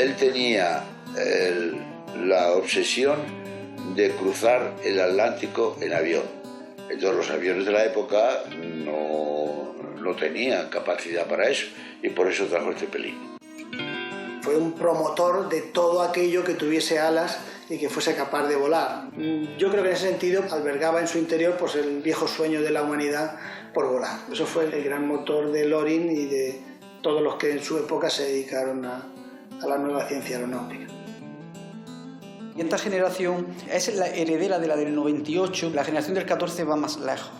él tenía la obsesión de cruzar el Atlántico en avión. Entonces los aviones de la época no tenían capacidad para eso, y por eso trajo este pelín. Fue un promotor de todo aquello que tuviese alas y que fuese capaz de volar. Yo creo que en ese sentido albergaba en su interior pues, el viejo sueño de la humanidad por volar. Eso fue el gran motor de Loring y de todos los que en su época se dedicaron a la nueva ciencia aeronáutica. Y esta generación es la heredera de la del 98, la generación del 14 va más lejos.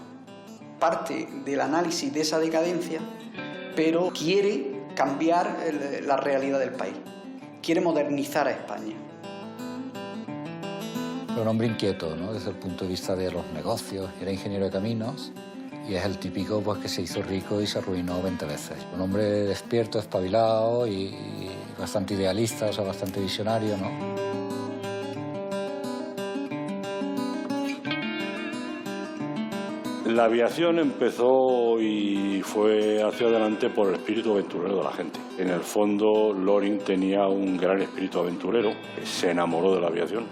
Parte del análisis de esa decadencia, pero quiere cambiar la realidad del país, quiere modernizar a España. Era un hombre inquieto, ¿no? Desde el punto de vista de los negocios, era ingeniero de caminos y es el típico pues, que se hizo rico y se arruinó 20 veces. Un hombre despierto, espabilado y bastante idealista, o sea, bastante visionario, ¿no? La aviación empezó y fue hacia adelante por el espíritu aventurero de la gente. En el fondo, Loring tenía un gran espíritu aventurero, se enamoró de la aviación.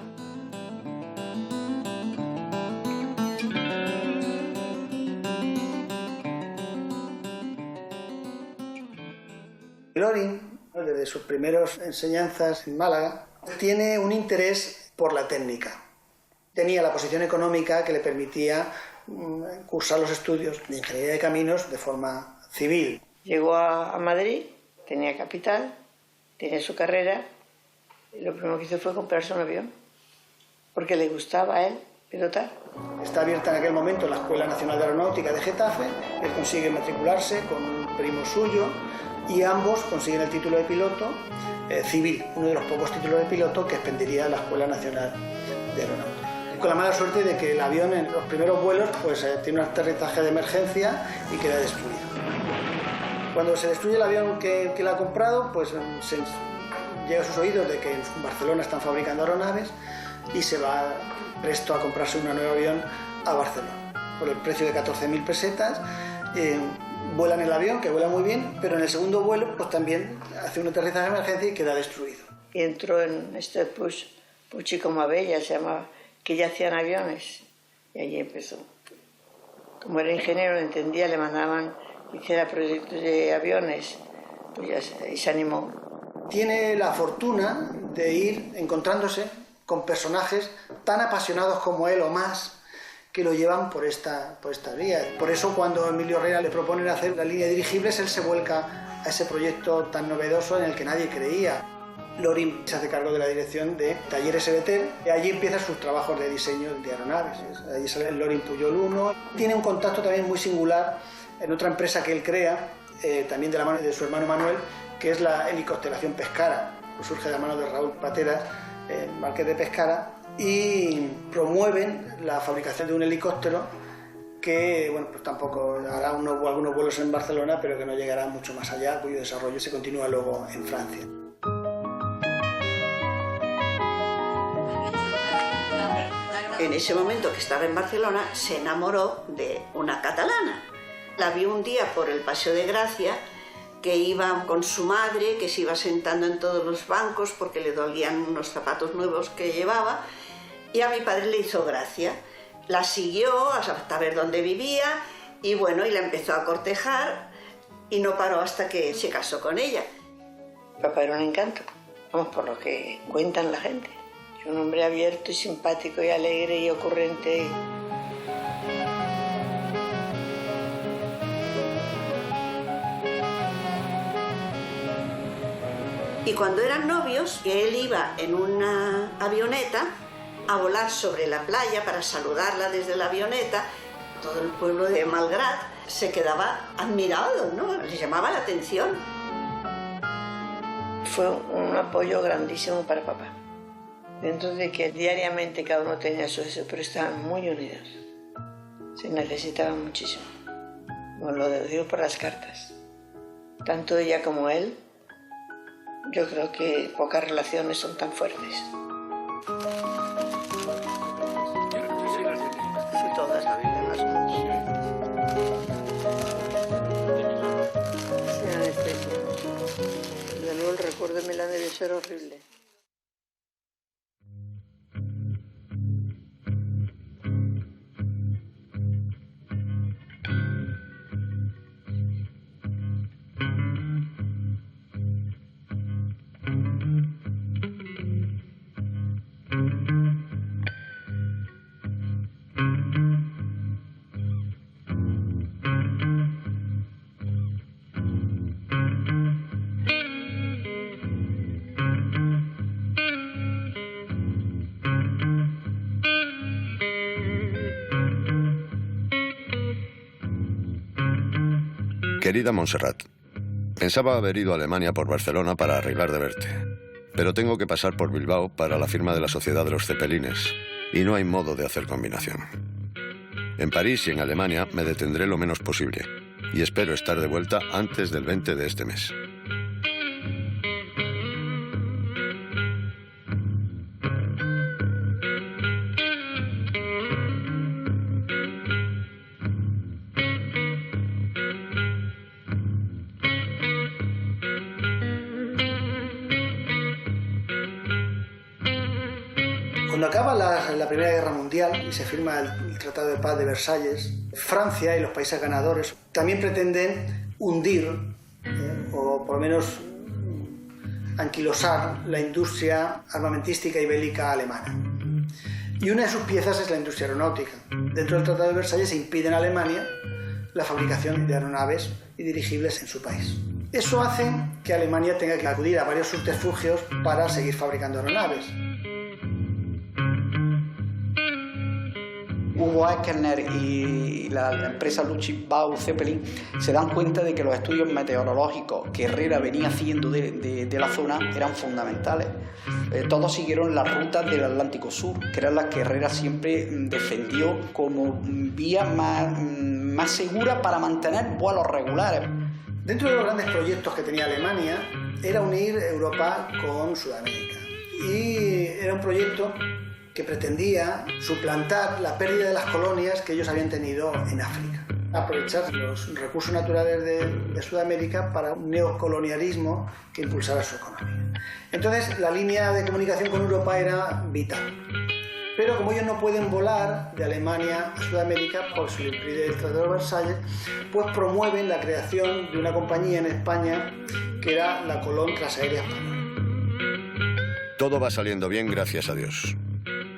Loring, desde sus primeras enseñanzas en Málaga, tiene un interés por la técnica. Tenía la posición económica que le permitía cursar los estudios de ingeniería de caminos de forma civil. Llegó a Madrid, tenía capital, tenía su carrera, y lo primero que hizo fue comprarse un avión, porque le gustaba a él pilotar. Está abierta en aquel momento la Escuela Nacional de Aeronáutica de Getafe, él consigue matricularse con un primo suyo y ambos consiguen el título de piloto civil, uno de los pocos títulos de piloto que expendiría la Escuela Nacional de Aeronáutica. Con la mala suerte de que el avión en los primeros vuelos pues, tiene un aterrizaje de emergencia y queda destruido. Cuando se destruye el avión que él ha comprado, pues llega a sus oídos de que en Barcelona están fabricando aeronaves y se va presto a comprarse un nuevo avión a Barcelona. Por el precio de 14.000 pesetas, vuelan el avión, que vuela muy bien, pero en el segundo vuelo pues, también hace un aterrizaje de emergencia y queda destruido. Y entró en este Puchico Mabella, se llamaba, que ya hacían aviones, y allí empezó. Como era ingeniero, entendía, le mandaban que hiciera proyectos de aviones, pues y se animó. Tiene la fortuna de ir encontrándose con personajes tan apasionados como él o más, que lo llevan por esta vía. Por eso cuando Emilio Herrera le proponen hacer la línea de dirigibles, él se vuelca a ese proyecto tan novedoso en el que nadie creía. Loring se hace cargo de la dirección de Talleres Evetel y allí empiezan sus trabajos de diseño de aeronaves. Allí sale el Loring Puyol 1. Tiene un contacto también muy singular en otra empresa que él crea, también de la mano de su hermano Manuel, que es la helicostelación Pescara. Surge de la mano de Raúl Pateras, Marqués de Pescara, y promueven la fabricación de un helicóptero que bueno, pues tampoco hará algunos vuelos en Barcelona, pero que no llegará mucho más allá, cuyo desarrollo se continúa luego en Francia. En ese momento que estaba en Barcelona, se enamoró de una catalana. La vio un día por el Paseo de Gracia, que iba con su madre, que se iba sentando en todos los bancos porque le dolían unos zapatos nuevos que llevaba, y a mi padre le hizo gracia. La siguió hasta ver dónde vivía y bueno, y la empezó a cortejar y no paró hasta que se casó con ella. Papá era un encanto, vamos, por lo que cuentan la gente. Un hombre abierto y simpático y alegre y ocurrente. Y cuando eran novios, él iba en una avioneta a volar sobre la playa para saludarla desde la avioneta. Todo el pueblo de Malgrat se quedaba admirado, ¿no? Les llamaba la atención. Fue un apoyo grandísimo para papá. Dentro de que diariamente cada uno tenía su eso, pero estaban muy unidos. Se necesitaban muchísimo. Bueno, lo digo por las cartas. Tanto ella como él, yo creo que pocas relaciones son tan fuertes. Sí, todas la vida las sí, eran especiales. De nuevo el recuerdo de Milán debió ser horrible. Querida Montserrat, pensaba haber ido a Alemania por Barcelona para arreglar de verte, pero tengo que pasar por Bilbao para la firma de la Sociedad de los Cepelines y no hay modo de hacer combinación. En París y en Alemania me detendré lo menos posible y espero estar de vuelta antes del 20 de este mes. Cuando acaba la Primera Guerra Mundial y se firma el Tratado de Paz de Versalles, Francia y los países ganadores también pretenden hundir, o por lo menos anquilosar, la industria armamentística y bélica alemana. Y una de sus piezas es la industria aeronáutica. Dentro del Tratado de Versalles se impide en Alemania la fabricación de aeronaves y dirigibles en su país. Eso hace que Alemania tenga que acudir a varios subterfugios para seguir fabricando aeronaves. Hugo Echner y la empresa Luftbau Zeppelin se dan cuenta de que los estudios meteorológicos que Herrera venía haciendo de la zona eran fundamentales. Todos siguieron las rutas del Atlántico Sur, que eran las que Herrera siempre defendió como vía más segura para mantener vuelos regulares. Dentro de los grandes proyectos que tenía Alemania era unir Europa con Sudamérica. Y era un proyecto que pretendía suplantar la pérdida de las colonias que ellos habían tenido en África. Aprovechar los recursos naturales de Sudamérica para un neocolonialismo que impulsara su economía. Entonces, la línea de comunicación con Europa era vital. Pero como ellos no pueden volar de Alemania a Sudamérica por su impide el Tratado de Versalles, pues promueven la creación de una compañía en España que era la Colón Transaérea Española. Todo va saliendo bien, gracias a Dios.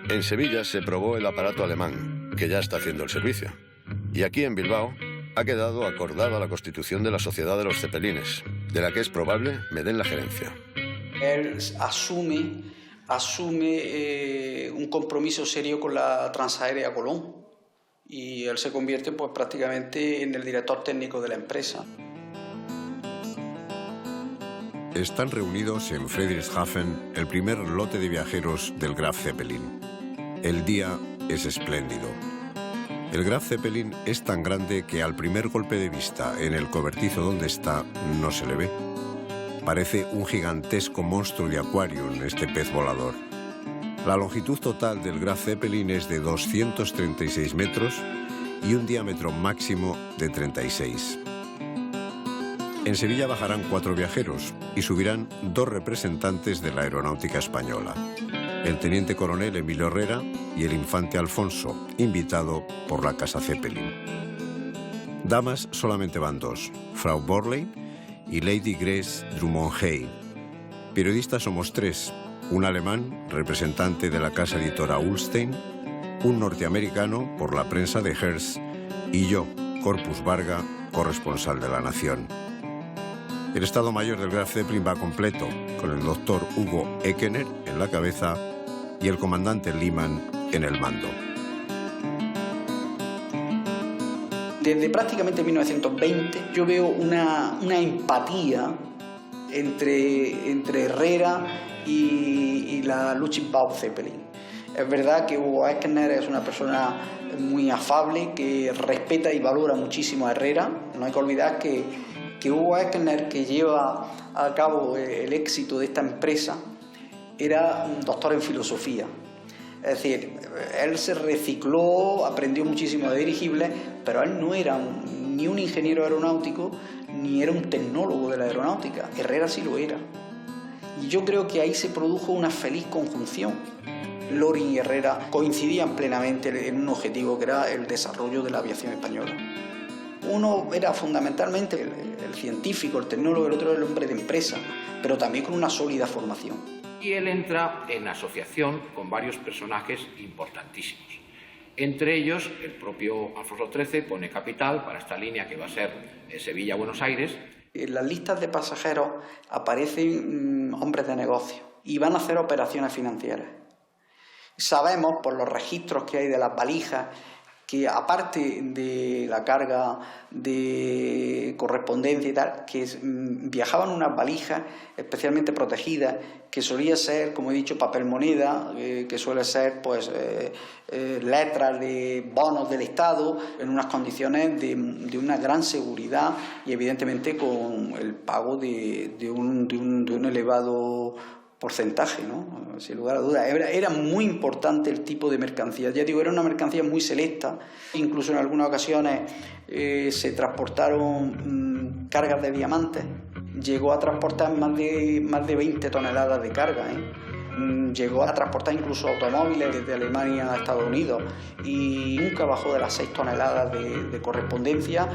En Sevilla se probó el aparato alemán, que ya está haciendo el servicio. Y aquí en Bilbao ha quedado acordada la constitución de la Sociedad de los Cepelines, de la que es probable me den la gerencia. Él asume un compromiso serio con la Transaérea Colón y él se convierte pues prácticamente en el director técnico de la empresa. Están reunidos en Friedrichshafen el primer lote de viajeros del Graf Zeppelin. El día es espléndido. El Graf Zeppelin es tan grande que al primer golpe de vista en el cobertizo donde está no se le ve. Parece un gigantesco monstruo de Aquarium este pez volador. La longitud total del Graf Zeppelin es de 236 metros y un diámetro máximo de 36. En Sevilla bajarán 4 viajeros y subirán 2 representantes de la aeronáutica española, el teniente coronel Emilio Herrera y el infante Alfonso, invitado por la Casa Zeppelin. Damas solamente van 2, Frau Borley y Lady Grace Drummond-Hay. Periodistas somos 3, un alemán, representante de la casa editora Ullstein, un norteamericano por la prensa de Hearst y yo, Corpus Varga, corresponsal de La Nación. El Estado Mayor del Graf Zeppelin va completo, con el doctor Hugo Echner en la cabeza y el comandante Lehmann en el mando. Desde prácticamente 1920 yo veo una empatía entre Herrera y la Luftbau Zeppelin. Es verdad que Hugo Echner es una persona muy afable, que respeta y valora muchísimo a Herrera. No hay que olvidar que Hugo Echner, que lleva a cabo el éxito de esta empresa, era un doctor en filosofía. Es decir, él se recicló, aprendió muchísimo de dirigibles, pero él no era ni un ingeniero aeronáutico, ni era un tecnólogo de la aeronáutica. Herrera sí lo era. Y yo creo que ahí se produjo una feliz conjunción. Loring y Herrera coincidían plenamente en un objetivo que era el desarrollo de la aviación española. Uno era fundamentalmente el científico, el tecnólogo, el otro el hombre de empresa, pero también con una sólida formación. Y él entra en asociación con varios personajes importantísimos. Entre ellos, el propio Alfonso XIII pone capital para esta línea que va a ser Sevilla-Buenos Aires. En las listas de pasajeros aparecen hombres de negocio y van a hacer operaciones financieras. Sabemos, por los registros que hay de las valijas, que aparte de la carga de correspondencia y tal, que viajaban unas valijas especialmente protegidas, que solía ser, como he dicho, papel moneda, que suele ser pues letras de bonos del Estado, en unas condiciones de una gran seguridad y evidentemente con el pago de un elevado porcentaje, ¿no? Sin lugar a dudas. Era muy importante el tipo de mercancía. Ya digo, era una mercancía muy selecta. Incluso en algunas ocasiones se transportaron cargas de diamantes. Llegó a transportar más de 20 toneladas de carga, Llegó a transportar incluso automóviles desde Alemania a Estados Unidos y nunca bajó de las 6 toneladas de correspondencia.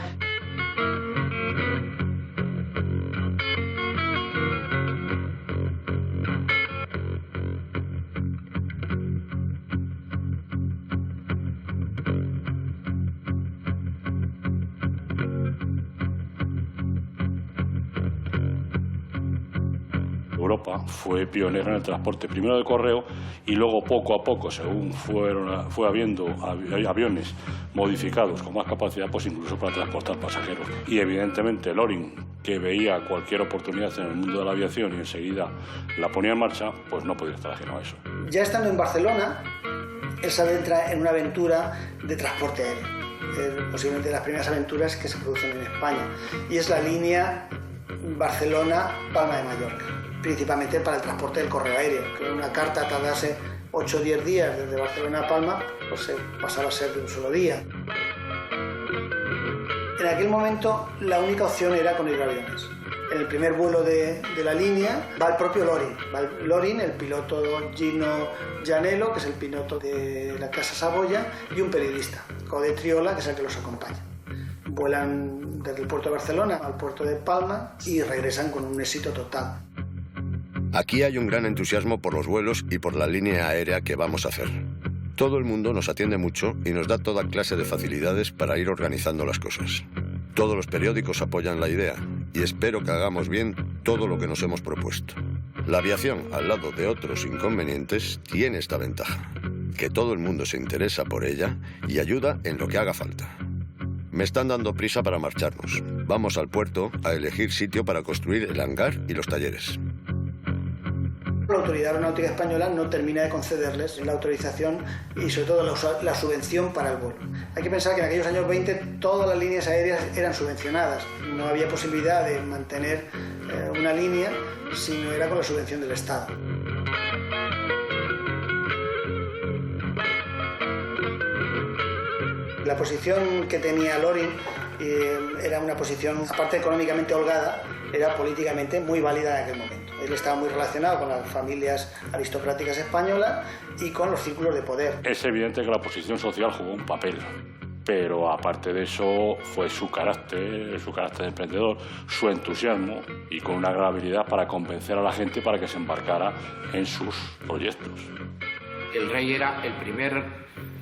Europa fue pionera en el transporte primero de correo y luego poco a poco, según fue habiendo aviones modificados con más capacidad, pues incluso para transportar pasajeros. Y evidentemente Loring, que veía cualquier oportunidad en el mundo de la aviación y enseguida la ponía en marcha, pues no podía estar ajeno a eso. Ya estando en Barcelona, él se adentra en una aventura de transporte aéreo, posiblemente de las primeras aventuras que se producen en España, y es la línea Barcelona-Palma de Mallorca, principalmente para el transporte del correo aéreo, que una carta tardase 8 o 10 días desde Barcelona a Palma, pues pasaba a ser de un solo día. En aquel momento la única opción era con hidroaviones. En el primer vuelo de la línea va el propio Loring. Va Loring, el piloto Gino Gianello, que es el piloto de la Casa Saboya, y un periodista, Code Triola, que es el que los acompaña. Vuelan desde el puerto de Barcelona al puerto de Palma y regresan con un éxito total. Aquí hay un gran entusiasmo por los vuelos y por la línea aérea que vamos a hacer. Todo el mundo nos atiende mucho y nos da toda clase de facilidades para ir organizando las cosas. Todos los periódicos apoyan la idea y espero que hagamos bien todo lo que nos hemos propuesto. La aviación, al lado de otros inconvenientes, tiene esta ventaja, que todo el mundo se interesa por ella y ayuda en lo que haga falta. Me están dando prisa para marcharnos. Vamos al puerto a elegir sitio para construir el hangar y los talleres. La Autoridad Aeronáutica Española no termina de concederles la autorización y sobre todo la subvención para el vuelo. Hay que pensar que en aquellos años 20 todas las líneas aéreas eran subvencionadas. No había posibilidad de mantener una línea si no era con la subvención del Estado. La posición que tenía Loring era una posición, aparte económicamente holgada, era políticamente muy válida en aquel momento. Él estaba muy relacionado con las familias aristocráticas españolas y con los círculos de poder. Es evidente que la posición social jugó un papel, pero aparte de eso fue su carácter emprendedor, su entusiasmo y con una gran habilidad para convencer a la gente para que se embarcara en sus proyectos. El rey era el primer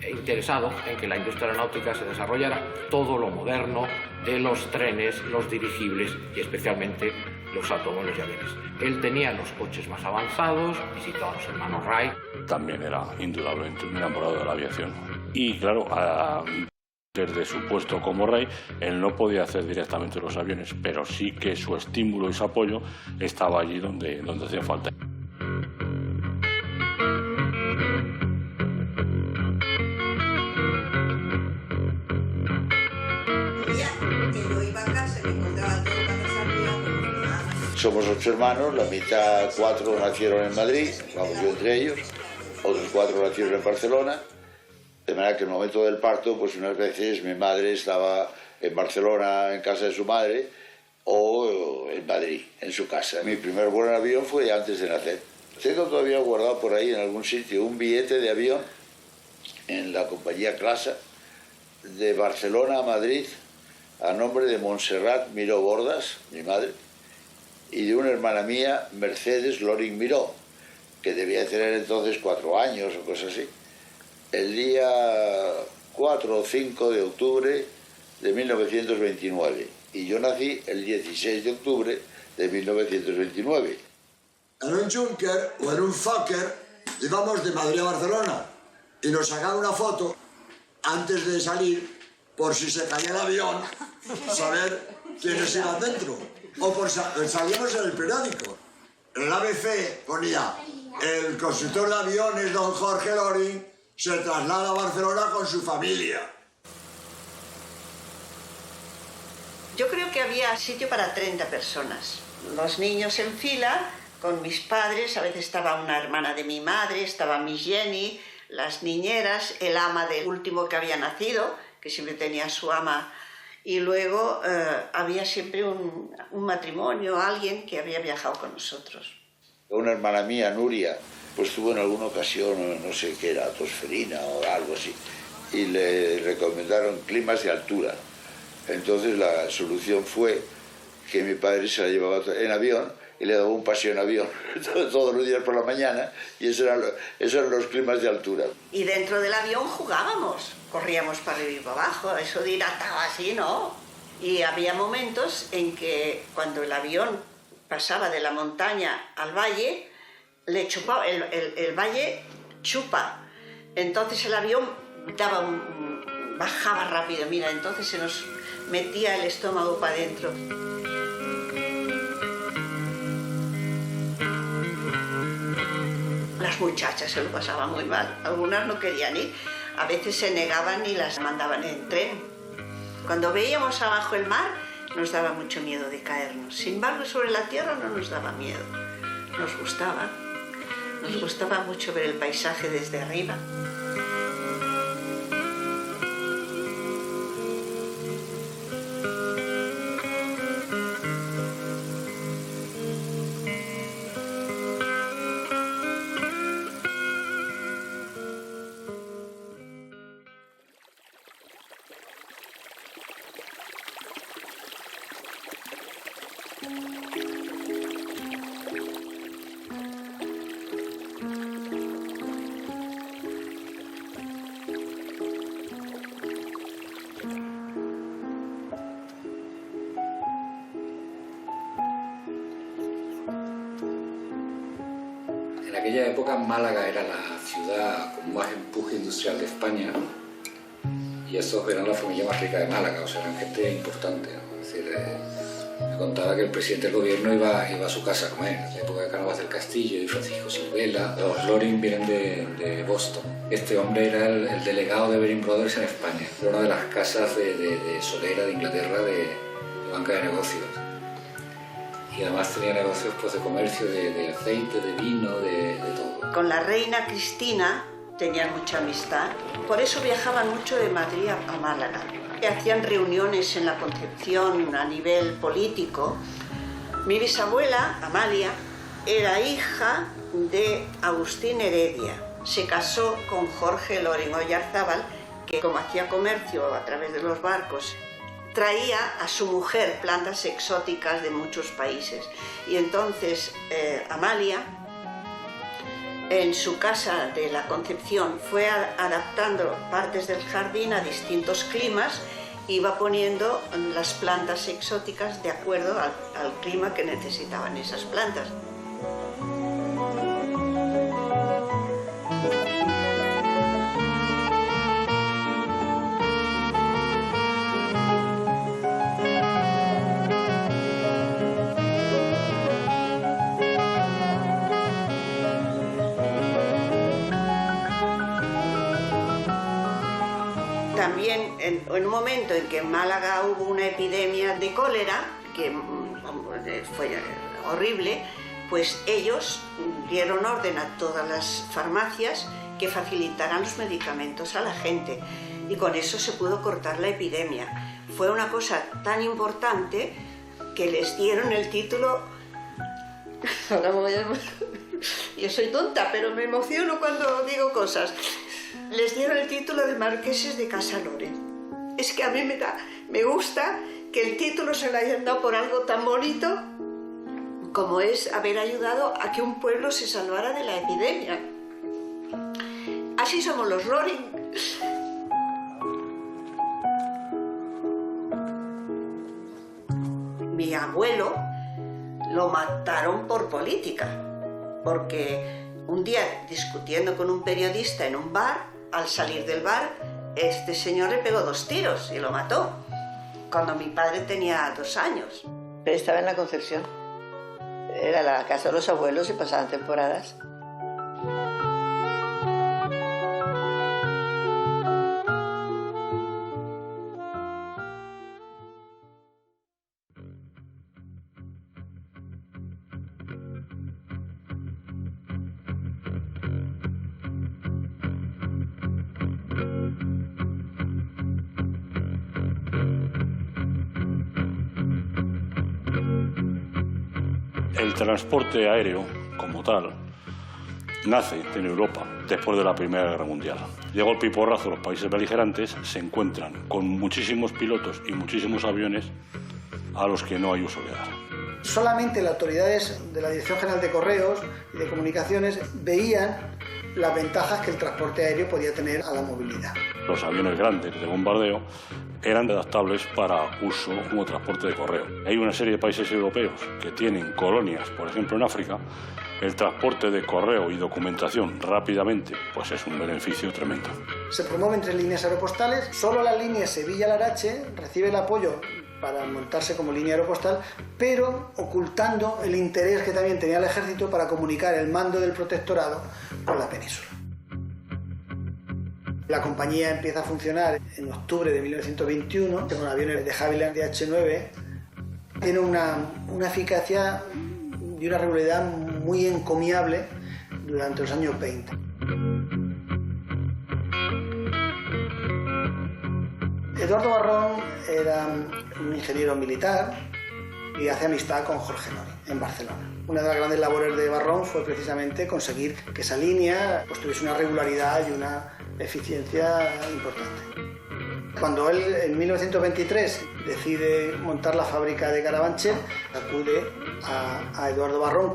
interesado en que la industria aeronáutica se desarrollara, todo lo moderno de los trenes, los dirigibles y especialmente los automóviles y aviones. Él tenía los coches más avanzados, visitó a los hermanos Wright. También era indudablemente un enamorado de la aviación. Y claro, desde su puesto como rey, él no podía hacer directamente los aviones, pero sí que su estímulo y su apoyo estaba allí donde hacía falta. Somos 8 hermanos, la mitad 4 nacieron en Madrid, vamos yo entre ellos, otros 4 nacieron en Barcelona, de manera que en el momento del parto, pues unas veces mi madre estaba en Barcelona en casa de su madre o en Madrid, en su casa. Mi primer vuelo en avión fue antes de nacer. Tengo todavía guardado por ahí en algún sitio un billete de avión en la compañía Clasa de Barcelona a Madrid a nombre de Montserrat Miró Bordas, mi madre, y de una hermana mía, Mercedes Loring Miró, que debía tener entonces 4 años o cosas así. El día 4 o 5 de octubre de 1929. Y yo nací el 16 de octubre de 1929. En un Junker o en un Fokker íbamos de Madrid a Barcelona y nos sacaron una foto antes de salir, por si se caía el avión, saber quiénes iban dentro. O por salíamos en el periódico. En el ABC ponía: el constructor de aviones, don Jorge Loring, se traslada a Barcelona con su familia. Yo creo que había sitio para 30 personas. Los niños en fila, con mis padres, a veces estaba una hermana de mi madre, estaba mi Jenny, las niñeras, el ama del último que había nacido, que siempre tenía su ama, y luego había siempre un matrimonio, alguien que había viajado con nosotros. Una hermana mía, Nuria, pues tuvo en alguna ocasión, no sé qué era, tosferina o algo así, y le recomendaron climas de altura. Entonces la solución fue que mi padre se la llevaba en avión y le daba un paseo en avión todos los días por la mañana, y esos eran los climas de altura. Y dentro del avión jugábamos, corríamos para arriba y para abajo, eso de ir atado así, ¿no? Y había momentos en que cuando el avión pasaba de la montaña al valle, le chupaba, el valle chupa, entonces el avión bajaba rápido, mira, entonces se nos metía el estómago para adentro. Las muchachas se lo pasaban muy mal, algunas no querían ir, a veces se negaban y las mandaban en tren. Cuando veíamos abajo el mar nos daba mucho miedo de caernos, sin embargo sobre la tierra no nos daba miedo, nos gustaba mucho ver el paisaje desde arriba. En aquella época Málaga era la ciudad con más empuje industrial de España, y estos eran la familia más rica de Málaga, o sea, eran gente importante, ¿no? Es decir, me contaba que el presidente del gobierno iba a su casa a comer, en la época de Cánovas del Castillo y Francisco Silvela. Los Loring vienen de Boston. Este hombre era el delegado de Baring Brothers en España, era una de las casas de solera de Inglaterra de banca de negocios. Y además tenía negocios pues, de comercio, de aceite, de vino, de todo. Con la reina Cristina tenían mucha amistad, por eso viajaban mucho de Madrid a Málaga. Hacían reuniones en la Concepción a nivel político. Mi bisabuela, Amalia, era hija de Agustín Heredia. Se casó con Jorge Loring Oyarzábal, que como hacía comercio a través de los barcos, traía a su mujer plantas exóticas de muchos países. Y entonces Amalia, en su casa de la Concepción, fue adaptando partes del jardín a distintos climas, iba poniendo las plantas exóticas de acuerdo al clima que necesitaban esas plantas. También en un momento en que en Málaga hubo una epidemia de cólera, que fue horrible, pues ellos dieron orden a todas las farmacias que facilitaran los medicamentos a la gente, y con eso se pudo cortar la epidemia. Fue una cosa tan importante que les dieron el título... Ahora me voy a... Yo soy tonta, pero me emociono cuando digo cosas. Les dieron el título de marqueses de Casa Loring. Es que a mí me gusta que el título se lo hayan dado por algo tan bonito como es haber ayudado a que un pueblo se salvara de la epidemia. Así somos los Loring. Mi abuelo lo mataron por política, porque un día discutiendo con un periodista en un bar, al salir del bar Este señor le pegó 2 tiros y lo mató, cuando mi padre tenía 2 años. Pero estaba en la Concepción. Era la casa de los abuelos y pasaban temporadas. El transporte aéreo, como tal, nace en Europa después de la Primera Guerra Mundial. Llegó el piporrazo, los países beligerantes se encuentran con muchísimos pilotos y muchísimos aviones a los que no hay uso de dar. Solamente las autoridades de la Dirección General de Correos y de Comunicaciones veían las ventajas que el transporte aéreo podía tener a la movilidad. Los aviones grandes de bombardeo eran adaptables para uso como transporte de correo. Hay una serie de países europeos que tienen colonias, por ejemplo en África. El transporte de correo y documentación rápidamente pues es un beneficio tremendo. Se promueven 3 líneas aeropostales. Solo la línea Sevilla-Larache recibe el apoyo para montarse como línea aeropostal, pero ocultando el interés que también tenía el ejército para comunicar el mando del protectorado con la península. La compañía empieza a funcionar en octubre de 1921 con aviones de Havilland DH-9. Tiene una eficacia y una regularidad muy encomiable durante los años 20. Eduardo Barrón era un ingeniero militar y hace amistad con Jorge Nori en Barcelona. Una de las grandes labores de Barrón fue precisamente conseguir que esa línea pues, tuviese una regularidad y una eficiencia importante. Cuando él en 1923 decide montar la fábrica de Carabanchel, acude a Eduardo Barrón.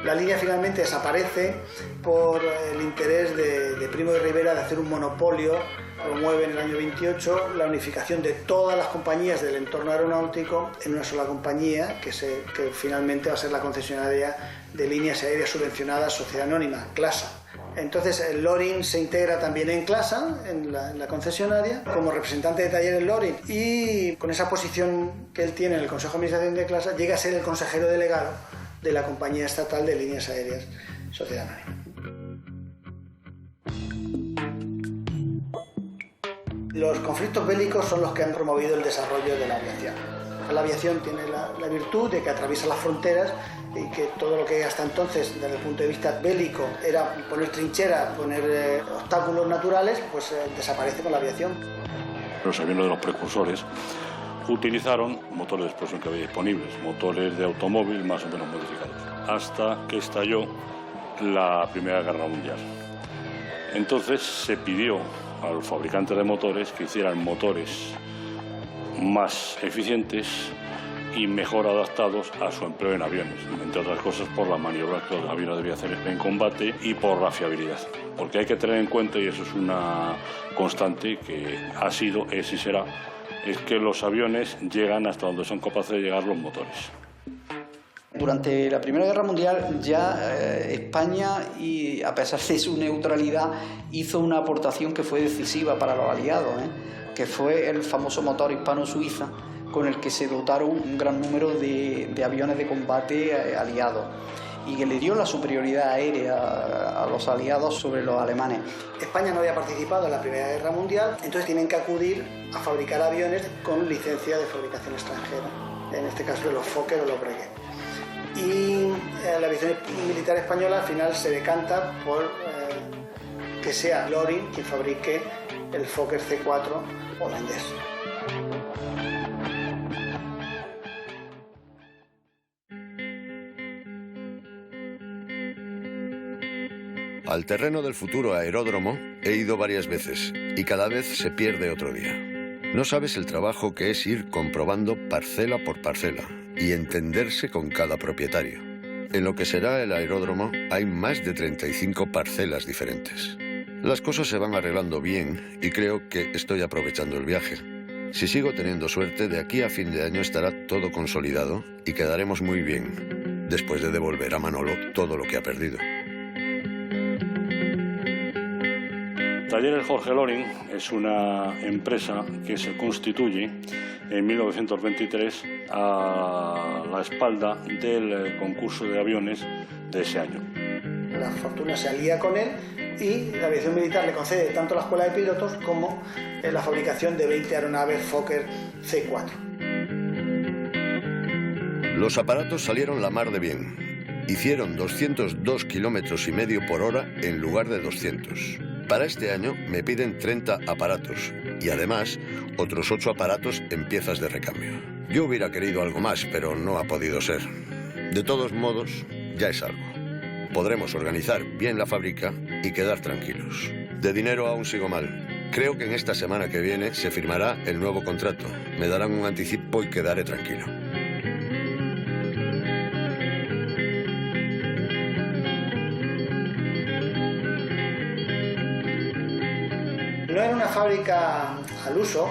La línea finalmente desaparece por el interés de Primo de Rivera de hacer un monopolio. Promueve en el año 28 la unificación de todas las compañías del entorno aeronáutico en una sola compañía que finalmente va a ser la concesionaria de líneas aéreas subvencionadas Sociedad Anónima, CLASA. Entonces el Loring se integra también en CLASA, en la concesionaria, como representante de talleres Loring, y con esa posición que él tiene en el Consejo de Administración de CLASA llega a ser el consejero delegado de la compañía estatal de líneas aéreas Sociedad Anónima. Los conflictos bélicos son los que han promovido el desarrollo de la aviación. La aviación tiene la virtud de que atraviesa las fronteras y que todo lo que hasta entonces, desde el punto de vista bélico, era poner trincheras, poner obstáculos naturales, pues desaparece con la aviación. Los aviones de los precursores utilizaron motores de explosión que había disponibles, motores de automóvil más o menos modificados, hasta que estalló la Primera Guerra Mundial. Entonces se pidió a los fabricantes de motores que hicieran motores más eficientes y mejor adaptados a su empleo en aviones, entre otras cosas por las maniobras que los aviones debían hacer en combate y por la fiabilidad. Porque hay que tener en cuenta, y eso es una constante que ha sido, es y será, es que los aviones llegan hasta donde son capaces de llegar los motores. Durante la Primera Guerra Mundial ya España, y a pesar de su neutralidad, hizo una aportación que fue decisiva para los aliados, que fue el famoso motor hispano-suiza, con el que se dotaron un gran número de aviones de combate aliados y que le dio la superioridad aérea a los aliados sobre los alemanes. España no había participado en la Primera Guerra Mundial, entonces tienen que acudir a fabricar aviones con licencia de fabricación extranjera, en este caso los Fokker o los Breguet. Y la aviación militar española al final se decanta por que sea Loring quien fabrique el Fokker C4 holandés. Al terreno del futuro aeródromo he ido varias veces y cada vez se pierde otro día. No sabes el trabajo que es ir comprobando parcela por parcela y entenderse con cada propietario. En lo que será el aeródromo hay más de 35 parcelas diferentes. Las cosas se van arreglando bien y creo que estoy aprovechando el viaje. Si sigo teniendo suerte, de aquí a fin de año estará todo consolidado y quedaremos muy bien, después de devolver a Manolo todo lo que ha perdido. Talleres Jorge Loring es una empresa que se constituye en 1923 a la espalda del concurso de aviones de ese año. La Fortuna se alía con él y la aviación militar le concede tanto la escuela de pilotos como la fabricación de 20 aeronaves Fokker C4. Los aparatos salieron la mar de bien. Hicieron 202 kilómetros y medio por hora en lugar de 200. Para este año me piden 30 aparatos y además otros 8 aparatos en piezas de recambio. Yo hubiera querido algo más, pero no ha podido ser. De todos modos, ya es algo. Podremos organizar bien la fábrica y quedar tranquilos. De dinero aún sigo mal. Creo que en esta semana que viene se firmará el nuevo contrato. Me darán un anticipo y quedaré tranquilo. No era una fábrica al uso,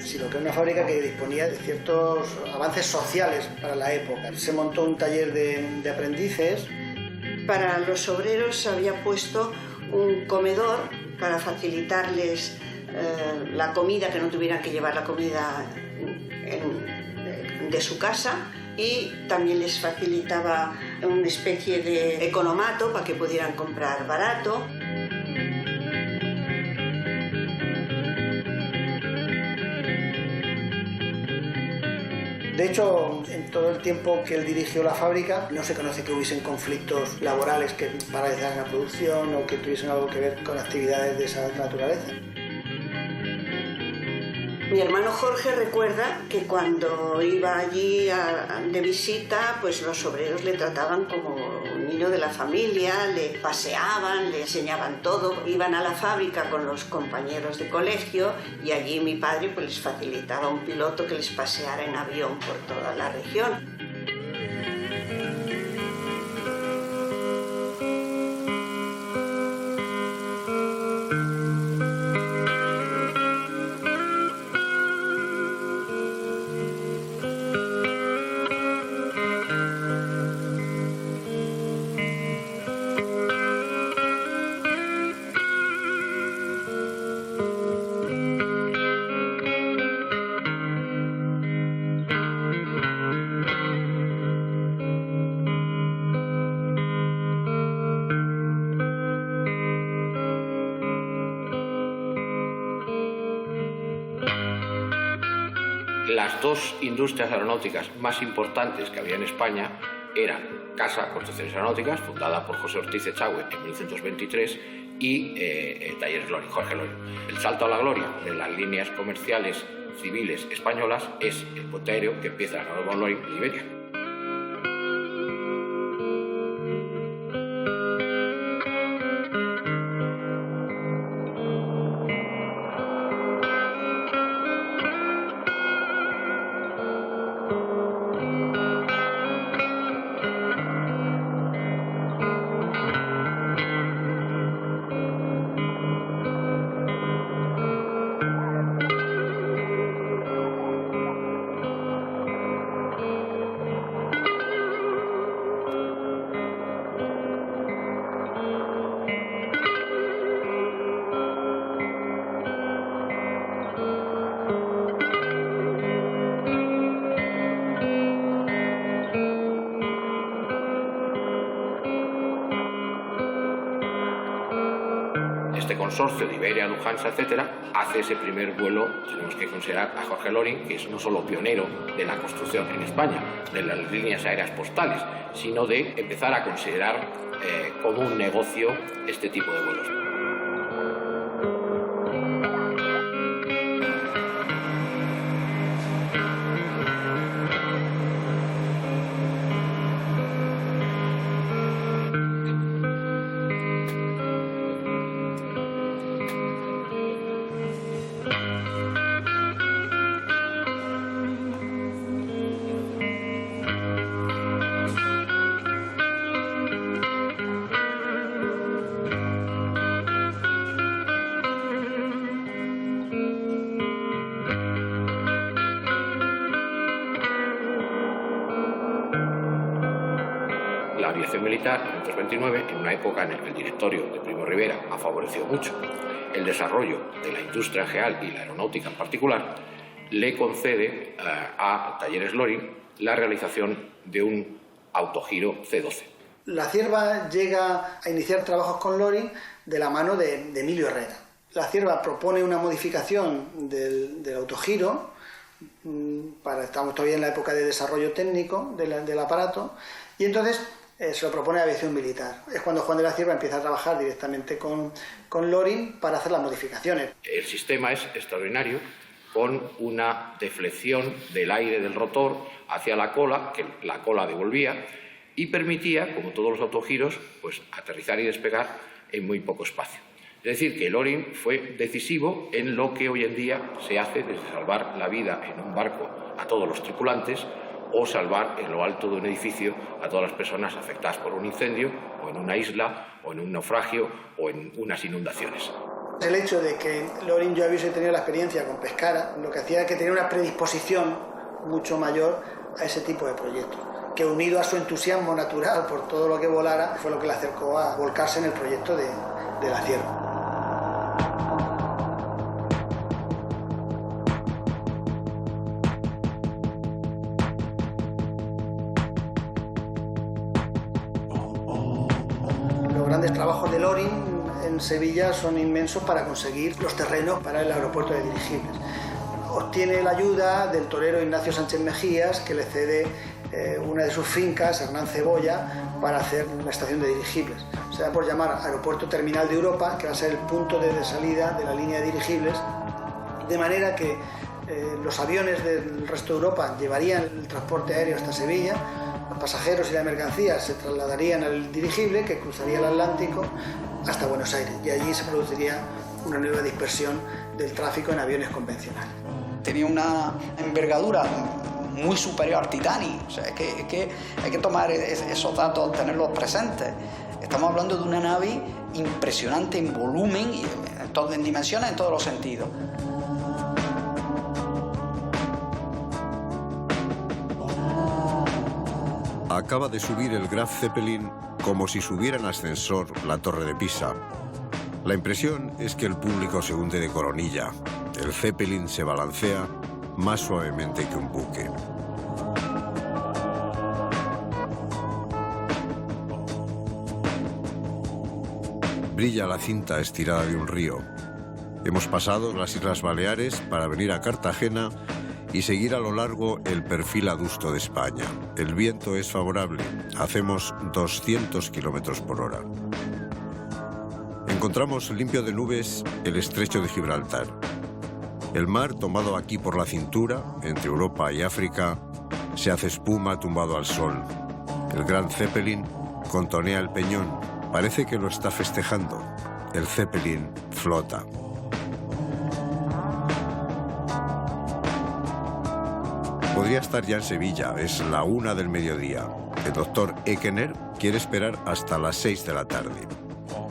sino que era una fábrica que disponía de ciertos avances sociales para la época. Se montó un taller de aprendices. Para los obreros se había puesto un comedor para facilitarles la comida, que no tuvieran que llevar la comida de su casa, y también les facilitaba una especie de economato para que pudieran comprar barato. De hecho, en todo el tiempo que él dirigió la fábrica, no se conoce que hubiesen conflictos laborales que paralizaran la producción o que tuviesen algo que ver con actividades de esa naturaleza. Mi hermano Jorge recuerda que cuando iba allí de visita, pues los obreros le trataban como un niño de la familia, le paseaban, le enseñaban todo. Iban a la fábrica con los compañeros de colegio y allí mi padre pues les facilitaba un piloto que les paseara en avión por toda la región. Las dos industrias aeronáuticas más importantes que había en España eran Casa Construcciones Aeronáuticas, fundada por José Ortiz Echagüe en 1923, y Talleres Loring, Jorge Loring. El salto a la gloria de las líneas comerciales civiles españolas es el puente aéreo que empieza en Nuevo Loring, Liberia. Este consorcio de Iberia, Lufthansa, etcétera, hace ese primer vuelo. Tenemos que considerar a Jorge Loring, que es no solo pionero de la construcción en España de las líneas aéreas postales, sino de empezar a considerar como un negocio este tipo de vuelos. La aviación militar, en 1929, en una época en la que el directorio de Primo Rivera ha favorecido mucho el desarrollo de la industria en general y la aeronáutica en particular, le concede a Talleres Loring la realización de un autogiro C12. La Cierva llega a iniciar trabajos con Loring de la mano de Emilio Herrera. La Cierva propone una modificación del autogiro, estamos todavía en la época de desarrollo técnico del aparato, y entonces se lo propone a Aviación Militar. Es cuando Juan de la Cierva empieza a trabajar directamente con Loring para hacer las modificaciones. El sistema es extraordinario, con una deflexión del aire del rotor hacia la cola, que la cola devolvía, y permitía, como todos los autogiros, pues aterrizar y despegar en muy poco espacio. Es decir, que Loring fue decisivo en lo que hoy en día se hace desde salvar la vida en un barco a todos los tripulantes o salvar en lo alto de un edificio a todas las personas afectadas por un incendio o en una isla o en un naufragio o en unas inundaciones. El hecho de que Loring yo hubiese tenido la experiencia con Pescara, lo que hacía es que tenía una predisposición mucho mayor a ese tipo de proyectos, que unido a su entusiasmo natural por todo lo que volara, fue lo que le acercó a volcarse en el proyecto de la Cierva. Los grandes trabajos de Loring en Sevilla son inmensos para conseguir los terrenos para el aeropuerto de dirigibles. Obtiene la ayuda del torero Ignacio Sánchez Mejías, que le cede una de sus fincas, Hernán Cebolla, para hacer la estación de dirigibles. Se da por llamar Aeropuerto Terminal de Europa, que va a ser el punto de salida de la línea de dirigibles, de manera que los aviones del resto de Europa llevarían el transporte aéreo hasta Sevilla, los pasajeros y la mercancía se trasladarían al dirigible, que cruzaría el Atlántico hasta Buenos Aires, y allí se produciría una nueva dispersión del tráfico en aviones convencionales. Tenía una envergadura muy superior al Titanic, o sea, que hay que tomar esos datos, tenerlos presentes. Estamos hablando de una nave impresionante en volumen y en dimensiones en todos los sentidos. Acaba de subir el Graf Zeppelin como si subiera en ascensor la Torre de Pisa. La impresión es que el público se hunde de coronilla. El Zeppelin se balancea más suavemente que un buque. Brilla la cinta estirada de un río. Hemos pasado las Islas Baleares para venir a Cartagena y seguir a lo largo el perfil adusto de España. El viento es favorable, hacemos 200 kilómetros por hora. Encontramos limpio de nubes el estrecho de Gibraltar. El mar, tomado aquí por la cintura, entre Europa y África, se hace espuma tumbado al sol. El gran Zeppelin contonea el peñón, parece que lo está festejando. El Zeppelin flota. Podría estar ya en Sevilla, es la 1 del mediodía. El doctor Ekener quiere esperar hasta las 6 de la tarde.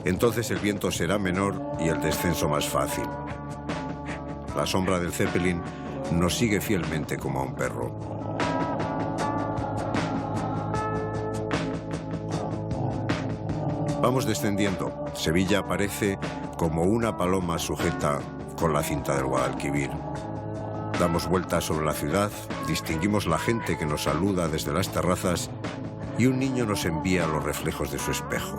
Entonces el viento será menor y el descenso más fácil. La sombra del Zeppelin nos sigue fielmente como a un perro. Vamos descendiendo. Sevilla aparece como una paloma sujeta con la cinta del Guadalquivir. Damos vueltas sobre la ciudad, distinguimos la gente que nos saluda desde las terrazas y un niño nos envía los reflejos de su espejo.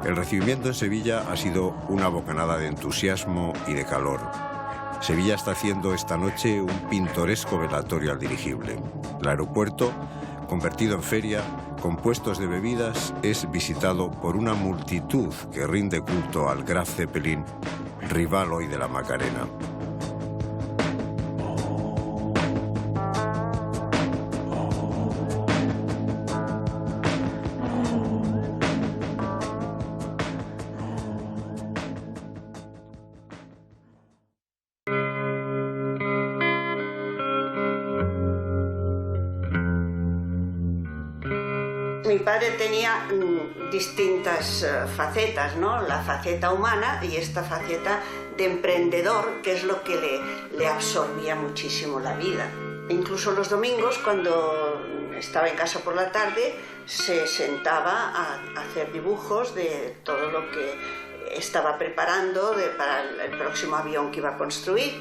El recibimiento en Sevilla ha sido una bocanada de entusiasmo y de calor. Sevilla está haciendo esta noche un pintoresco velatorio al dirigible. El aeropuerto, convertido en feria, con puestos de bebidas, es visitado por una multitud que rinde culto al Graf Zeppelin, rival hoy de la Macarena. Mi padre tenía distintas facetas, ¿no? La faceta humana y esta faceta de emprendedor, que es lo que le absorbía muchísimo la vida. Incluso los domingos, cuando estaba en casa por la tarde, se sentaba a hacer dibujos de todo lo que estaba preparando para el próximo avión que iba a construir.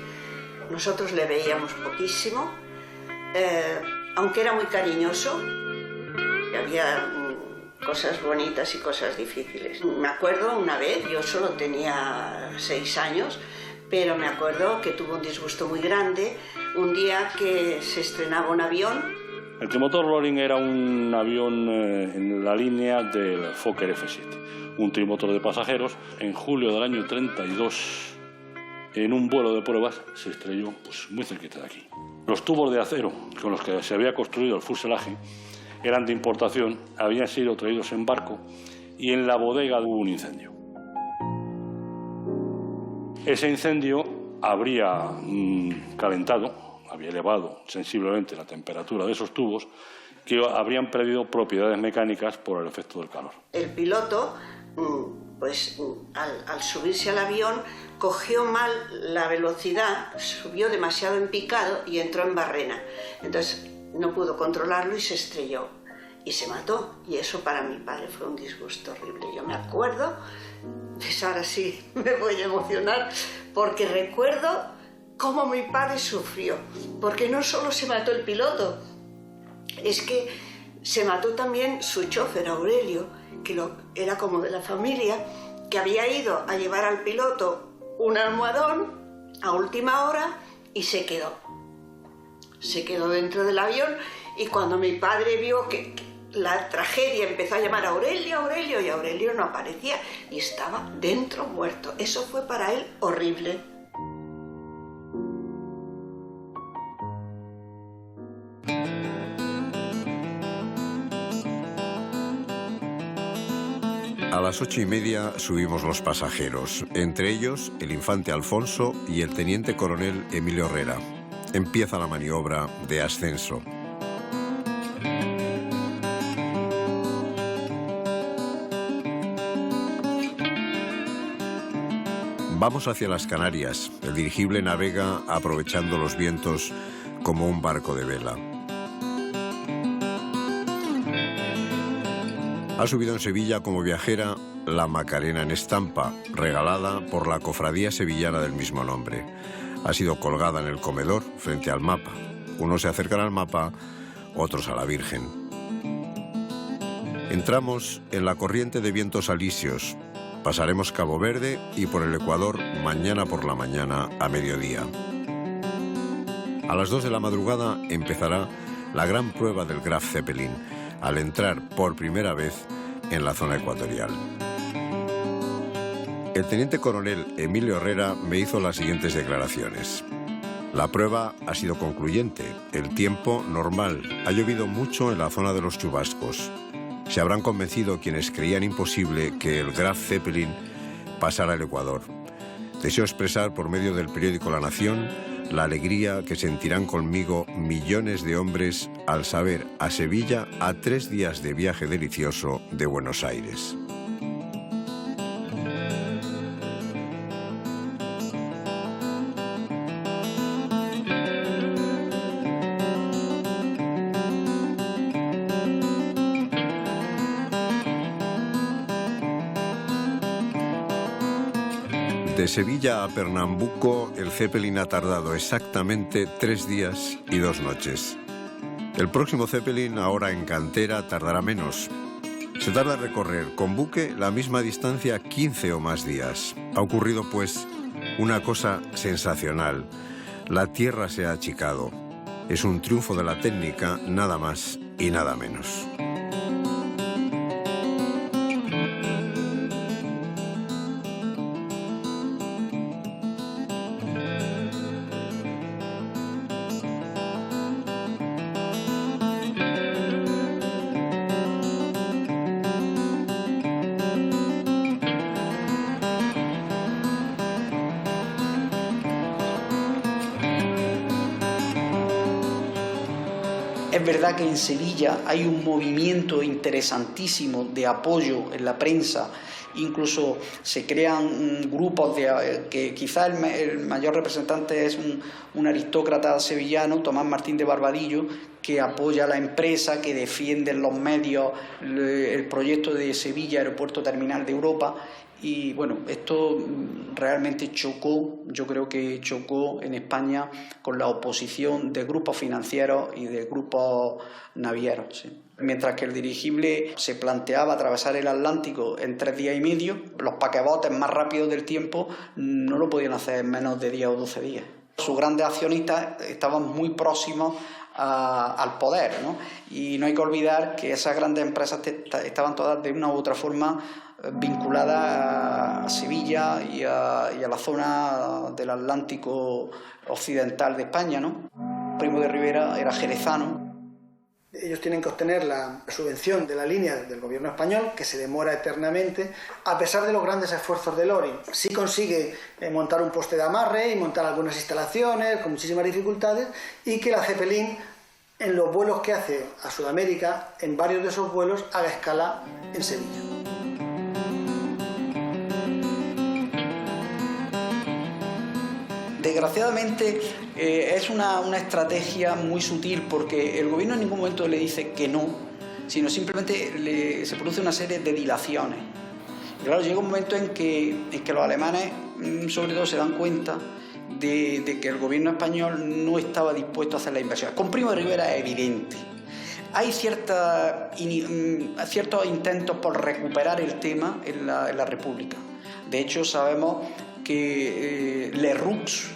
Nosotros le veíamos poquísimo, aunque era muy cariñoso. Había cosas bonitas y cosas difíciles. Me acuerdo una vez, yo solo tenía 6 años, pero me acuerdo que tuvo un disgusto muy grande un día que se estrenaba un avión. El trimotor Loring era un avión en la línea del Fokker F-7, un trimotor de pasajeros. En julio del año 32, en un vuelo de pruebas, se estrelló pues, muy cerquita de aquí. Los tubos de acero con los que se había construido el fuselaje eran de importación, habían sido traídos en barco y en la bodega hubo un incendio. Ese incendio habría calentado, había elevado sensiblemente la temperatura de esos tubos que habrían perdido propiedades mecánicas por el efecto del calor. El piloto, pues al subirse al avión, cogió mal la velocidad, subió demasiado en picado y entró en barrena. Entonces no pudo controlarlo y se estrelló y se mató. Y eso para mi padre fue un disgusto horrible. Yo me acuerdo, pues ahora sí me voy a emocionar, porque recuerdo cómo mi padre sufrió. Porque no solo se mató el piloto, es que se mató también su chofer, Aurelio, que era como de la familia, que había ido a llevar al piloto un almohadón a última hora y se quedó. Se quedó dentro del avión y cuando mi padre vio que la tragedia, empezó a llamar a Aurelio, Aurelio, y Aurelio no aparecía y estaba dentro muerto. Eso fue para él horrible. A las 8:30 subimos los pasajeros, entre ellos el infante Alfonso y el teniente coronel Emilio Herrera. Empieza la maniobra de ascenso. Vamos hacia las Canarias. El dirigible navega aprovechando los vientos como un barco de vela. Ha subido en Sevilla como viajera la Macarena en estampa, regalada por la cofradía sevillana del mismo nombre. Ha sido colgada en el comedor frente al mapa. Unos se acercan al mapa, otros a la Virgen. Entramos en la corriente de vientos alisios. Pasaremos Cabo Verde y por el Ecuador mañana por la mañana a mediodía. A las 2 de la madrugada empezará la gran prueba del Graf Zeppelin, al entrar por primera vez en la zona ecuatorial. El teniente coronel Emilio Herrera me hizo las siguientes declaraciones. La prueba ha sido concluyente, el tiempo normal, ha llovido mucho en la zona de los chubascos. Se habrán convencido quienes creían imposible que el Graf Zeppelin pasara el Ecuador. Deseo expresar por medio del periódico La Nación la alegría que sentirán conmigo millones de hombres al saber a Sevilla a 3 días de viaje delicioso de Buenos Aires. De Sevilla a Pernambuco, el Zeppelin ha tardado exactamente 3 días y 2 noches. El próximo Zeppelin, ahora en cantera, tardará menos. Se tarda en recorrer con buque la misma distancia 15 o más días. Ha ocurrido, pues, una cosa sensacional. La Tierra se ha achicado. Es un triunfo de la técnica, nada más y nada menos. Es verdad que en Sevilla hay un movimiento interesantísimo de apoyo en la prensa, incluso se crean grupos que quizá el mayor representante es un aristócrata sevillano, Tomás Martín de Barbadillo, que apoya a la empresa, que defiende en los medios el proyecto de Sevilla, aeropuerto terminal de Europa, Y bueno, esto realmente chocó, yo creo que chocó en España con la oposición de grupos financieros y de grupos navieros, ¿sí? Mientras que el dirigible se planteaba atravesar el Atlántico en 3 días y medio, los paquebotes más rápidos del tiempo no lo podían hacer en menos de 10 o 12 días. Sus grandes accionistas estaban muy próximos al poder, ¿no? Y no hay que olvidar que esas grandes empresas estaban todas de una u otra forma vinculadas a Sevilla y a la zona del Atlántico occidental de España, ¿no? Primo de Rivera era jerezano. Ellos tienen que obtener la subvención de la línea del gobierno español, que se demora eternamente, a pesar de los grandes esfuerzos de Loring. Sí consigue montar un poste de amarre y montar algunas instalaciones con muchísimas dificultades, y que la Zeppelin, en los vuelos que hace a Sudamérica, en varios de esos vuelos, haga escala en Sevilla. Desgraciadamente es una estrategia muy sutil, porque el gobierno en ningún momento le dice que no, sino simplemente se produce una serie de dilaciones. Y claro, llega un momento en que los alemanes, sobre todo, se dan cuenta de que el gobierno español no estaba dispuesto a hacer la inversión. Con Primo de Rivera es evidente. Hay ciertos intentos por recuperar el tema en la República. De hecho, sabemos que Lerroux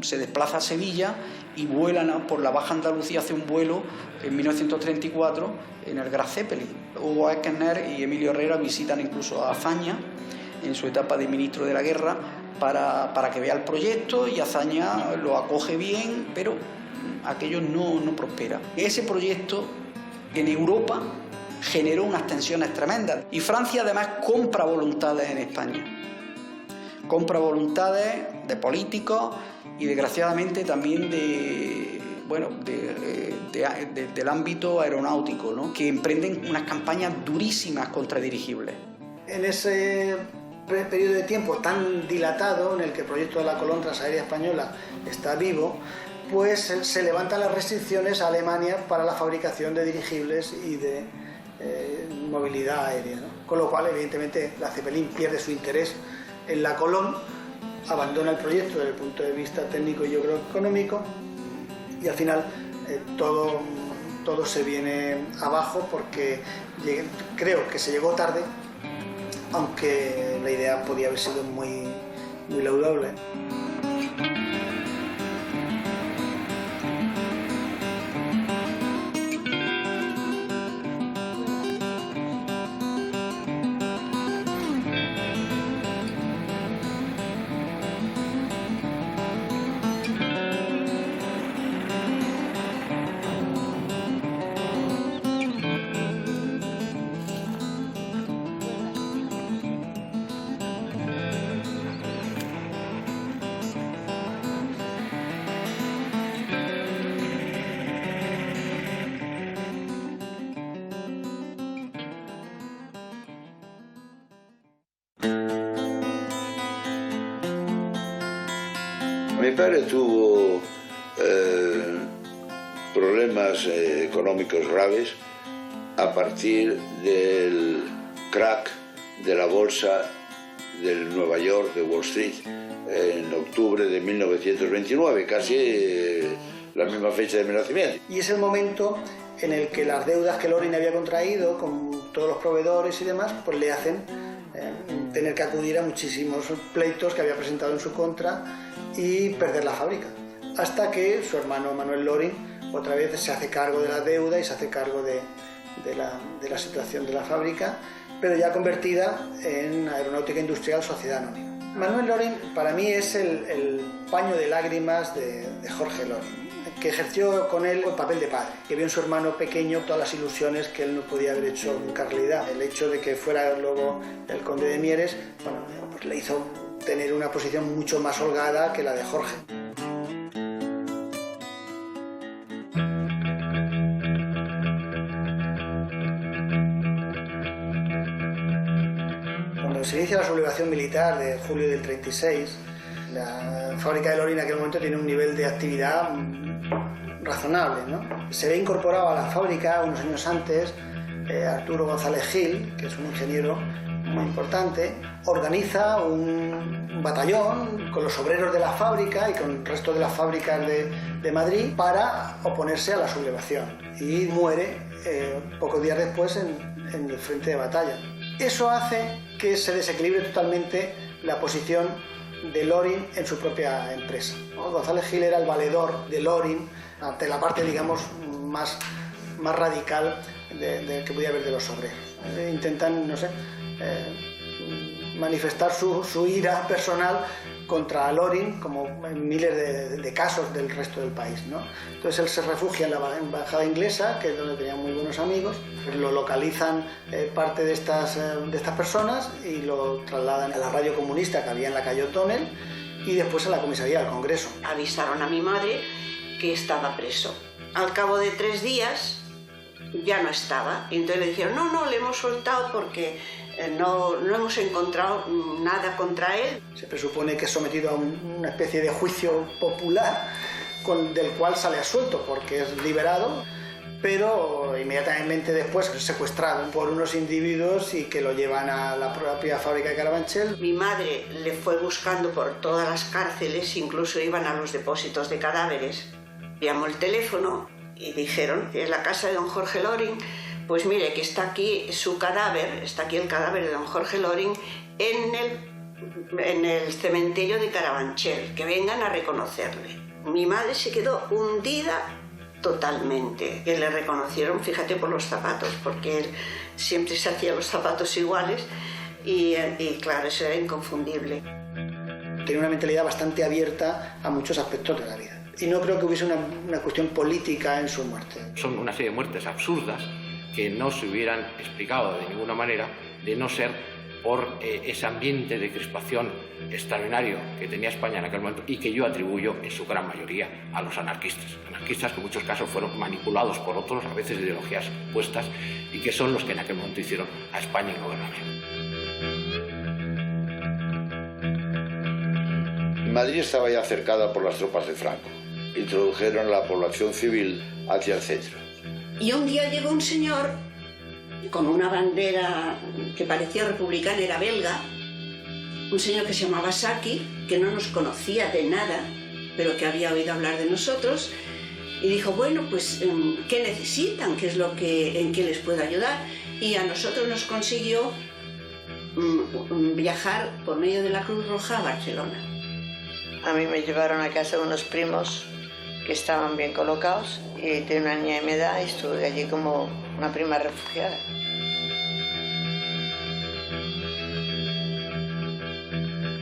se desplaza a Sevilla y vuelan por la Baja Andalucía, hace un vuelo en 1934 en el Graf Zeppelin. Hugo Echner y Emilio Herrera visitan incluso a Azaña en su etapa de ministro de la Guerra para que vea el proyecto, y Azaña lo acoge bien, pero aquello no prospera. Ese proyecto en Europa generó unas tensiones tremendas, y Francia además compra voluntades en España. Compra voluntades de políticos y desgraciadamente también del ámbito aeronáutico, ¿no? Que emprenden unas campañas durísimas contra dirigibles. En ese periodo de tiempo tan dilatado en el que el proyecto de la Colón Transaérea Española está vivo, pues se levantan las restricciones a Alemania para la fabricación de dirigibles y de movilidad aérea, ¿no? Con lo cual, evidentemente, la Zeppelin pierde su interés en la Colón, abandona el proyecto desde el punto de vista técnico y yo creo económico, y al final todo se viene abajo, porque creo que se llegó tarde, aunque la idea podía haber sido muy laudable. Mi padre tuvo problemas económicos graves a partir del crack de la bolsa de Nueva York, de Wall Street, en octubre de 1929, casi la misma fecha de mi nacimiento. Y es el momento en el que las deudas que Loring había contraído con todos los proveedores y demás, pues le hacen tener que acudir a muchísimos pleitos que había presentado en su contra y perder la fábrica. Hasta que su hermano Manuel Loring otra vez se hace cargo de la deuda y se hace cargo de la situación de la fábrica, pero ya convertida en Aeronáutica Industrial Sociedad Anónima. Manuel Loring para mí es el paño de lágrimas de Jorge Loring, que ejerció con él el papel de padre, que vio en su hermano pequeño todas las ilusiones que él no podía haber hecho nunca realidad. El hecho de que fuera luego el conde de Mieres, bueno, pues le hizo tener una posición mucho más holgada que la de Jorge. Cuando se inicia la sublevación militar de julio del 36, la fábrica de Loring en aquel momento tiene un nivel de actividad razonable, ¿no? Se ve incorporado a la fábrica unos años antes Arturo González Gil, que es un ingeniero muy importante, organiza un batallón con los obreros de la fábrica y con el resto de las fábricas de Madrid para oponerse a la sublevación, y muere pocos días después en el frente de batalla. Eso hace que se desequilibre totalmente la posición de Loring en su propia empresa. González Gil era el valedor de Loring ante la parte, digamos, más radical que podía haber de los obreros. Intentan, no sé, manifestar su ira personal contra Loring, como en miles de casos del resto del país, ¿no? Entonces él se refugia en la embajada inglesa, que es donde tenía muy buenos amigos, lo localizan parte de estas personas y lo trasladan a la radio comunista que había en la calle O'Donnell y después a la comisaría del Congreso. Avisaron a mi madre que estaba preso. Al cabo de 3 días ya no estaba, y entonces le dijeron, no, le hemos soltado porque no hemos encontrado nada contra él. Se presupone que es sometido a una especie de juicio popular del cual sale absuelto porque es liberado, pero inmediatamente después es secuestrado por unos individuos y que lo llevan a la propia fábrica de Carabanchel. Mi madre le fue buscando por todas las cárceles, incluso iban a los depósitos de cadáveres. Llamó el teléfono y dijeron que es la casa de don Jorge Loring. Pues mire, que está aquí su cadáver, está aquí el cadáver de don Jorge Loring en el cementerio de Carabanchel, que vengan a reconocerle. Mi madre se quedó hundida totalmente, que le reconocieron, fíjate, por los zapatos, porque él siempre se hacía los zapatos iguales y claro, eso era inconfundible. Tenía una mentalidad bastante abierta a muchos aspectos de la vida y no creo que hubiese una cuestión política en su muerte. Son una serie de muertes absurdas que no se hubieran explicado de ninguna manera de no ser por ese ambiente de crispación extraordinario que tenía España en aquel momento y que yo atribuyo en su gran mayoría a los anarquistas que en muchos casos fueron manipulados por otros, a veces de ideologías opuestas, y que son los que en aquel momento hicieron a España ingobernable. Madrid estaba ya cercada por las tropas de Franco. Introdujeron la población civil hacia el centro. Y un día llegó un señor con una bandera que parecía republicana, era belga, un señor que se llamaba Saki, que no nos conocía de nada, pero que había oído hablar de nosotros, y dijo, bueno, pues, ¿qué necesitan? ¿Qué es en qué les puedo ayudar? Y a nosotros nos consiguió viajar por medio de la Cruz Roja a Barcelona. A mí me llevaron a casa de unos primos que estaban bien colocados y tenía una niña de mi edad y estuve allí como una prima refugiada.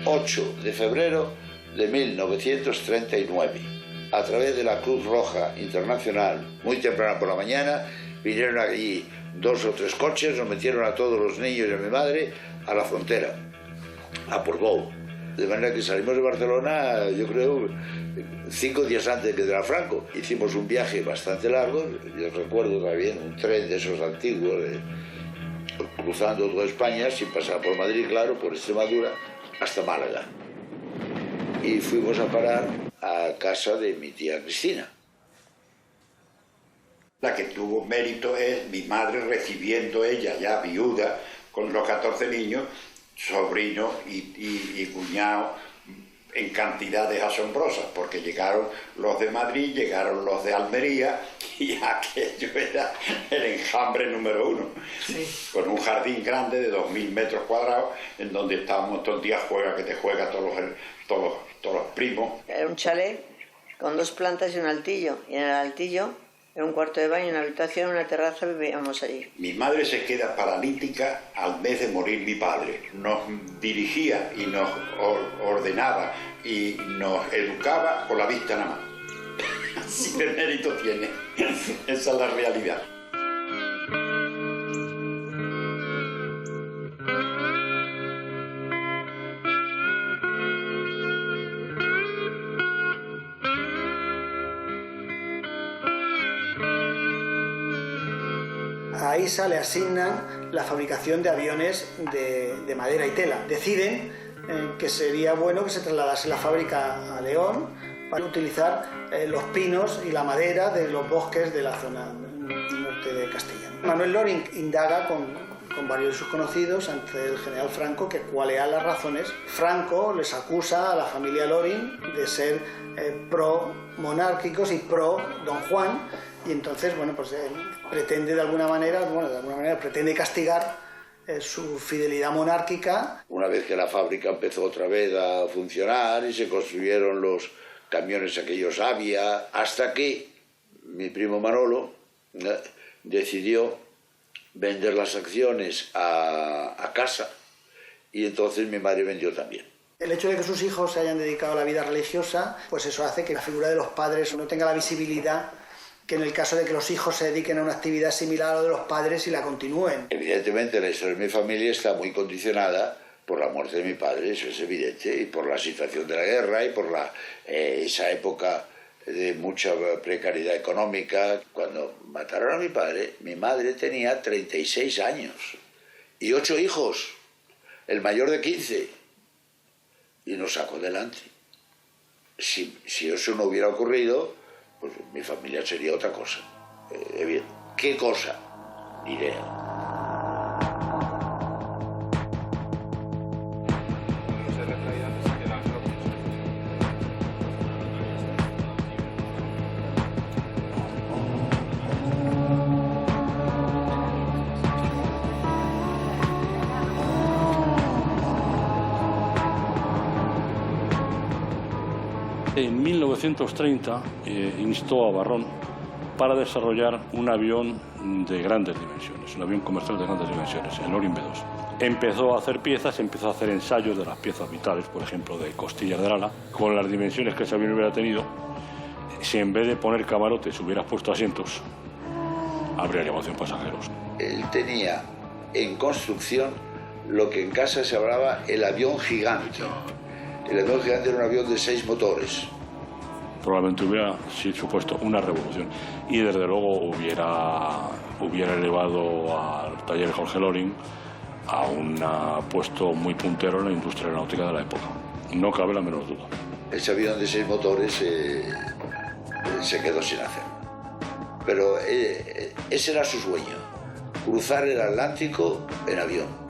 ...8 de febrero de 1939. A través de la Cruz Roja Internacional, muy temprano por la mañana, vinieron allí 2 o 3 coches, nos metieron a todos los niños y a mi madre a la frontera, a Portbou. De manera que salimos de Barcelona, yo creo, 5 días antes de que entrara Franco. Hicimos un viaje bastante largo, yo recuerdo también un tren de esos antiguos, cruzando toda España, sin pasar por Madrid, claro, por Extremadura, hasta Málaga. Y fuimos a parar a casa de mi tía Cristina. La que tuvo mérito es mi madre recibiendo ella, ya viuda, con los 14 niños, sobrinos y cuñados, en cantidades asombrosas, porque llegaron los de Madrid, llegaron los de Almería, y aquello era el enjambre número 1. Sí. Con un jardín grande de 2000 metros cuadrados, en donde estábamos todo el día, juega que te juega todos los primos. Era un chalet con 2 plantas y un altillo, y en el altillo era un cuarto de baño, una habitación, una terraza, vivíamos allí. Mi madre se queda paralítica al mes de morir mi padre. Nos dirigía y nos ordenaba y nos educaba con la vista nada más. Así de mérito tiene. Esa es la realidad. A ISA le asignan la fabricación de aviones de madera y tela. Deciden que sería bueno que se trasladase la fábrica a León para utilizar los pinos y la madera de los bosques de la zona norte de Castilla. Manuel Loring indaga con con varios de sus conocidos ante el general Franco, que cuáles eran las razones. Franco les acusa a la familia Loring de ser pro-monárquicos y pro-Don Juan, y entonces, bueno, pues él pretende de alguna manera pretende castigar su fidelidad monárquica. Una vez que la fábrica empezó otra vez a funcionar y se construyeron los camiones aquellos Avia, hasta que mi primo Manolo decidió vender las acciones a casa, y entonces mi madre vendió también. El hecho de que sus hijos se hayan dedicado a la vida religiosa, pues eso hace que la figura de los padres no tenga la visibilidad que en el caso de que los hijos se dediquen a una actividad similar a lo de los padres y la continúen. Evidentemente la historia de mi familia está muy condicionada por la muerte de mi padre, eso es evidente, y por la situación de la guerra y por esa época de mucha precariedad económica. Cuando mataron a mi padre, mi madre tenía 36 años y 8 hijos, el mayor de 15, y nos sacó adelante. Si eso no hubiera ocurrido, pues mi familia sería otra cosa. ¿Qué cosa? Ni idea. En 1930 instó a Varrón para desarrollar un avión de grandes dimensiones, un avión comercial de grandes dimensiones, el Loring B2. Empezó a hacer piezas, empezó a hacer ensayos de las piezas vitales, por ejemplo, de costillas del ala, con las dimensiones que ese avión hubiera tenido. Si en vez de poner camarotes hubieras puesto asientos, habría llevado 100 pasajeros. Él tenía en construcción lo que en casa se hablaba el avión gigante. El avión gigante era un avión de 6 motores. Probablemente hubiera supuesto una revolución, y desde luego hubiera elevado al taller Jorge Loring a un puesto muy puntero en la industria aeronáutica de la época. No cabe la menor duda. Ese avión de 6 motores se quedó sin hacer. Pero ese era su sueño, cruzar el Atlántico en avión.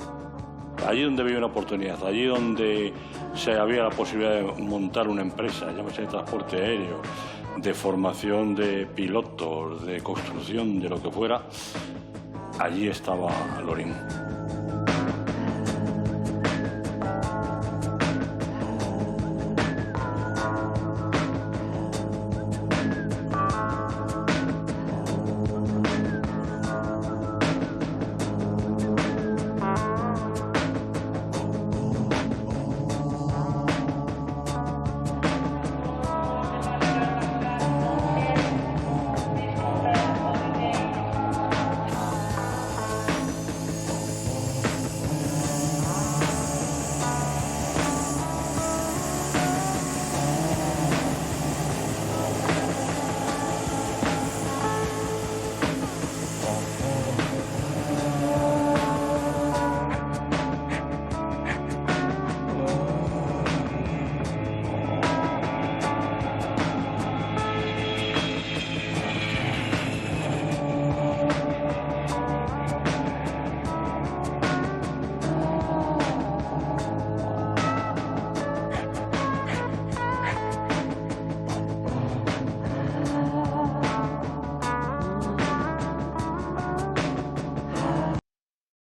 Allí donde había una oportunidad, allí donde había la posibilidad de montar una empresa, llámese de transporte aéreo, de formación de pilotos, de construcción, de lo que fuera, allí estaba Loring.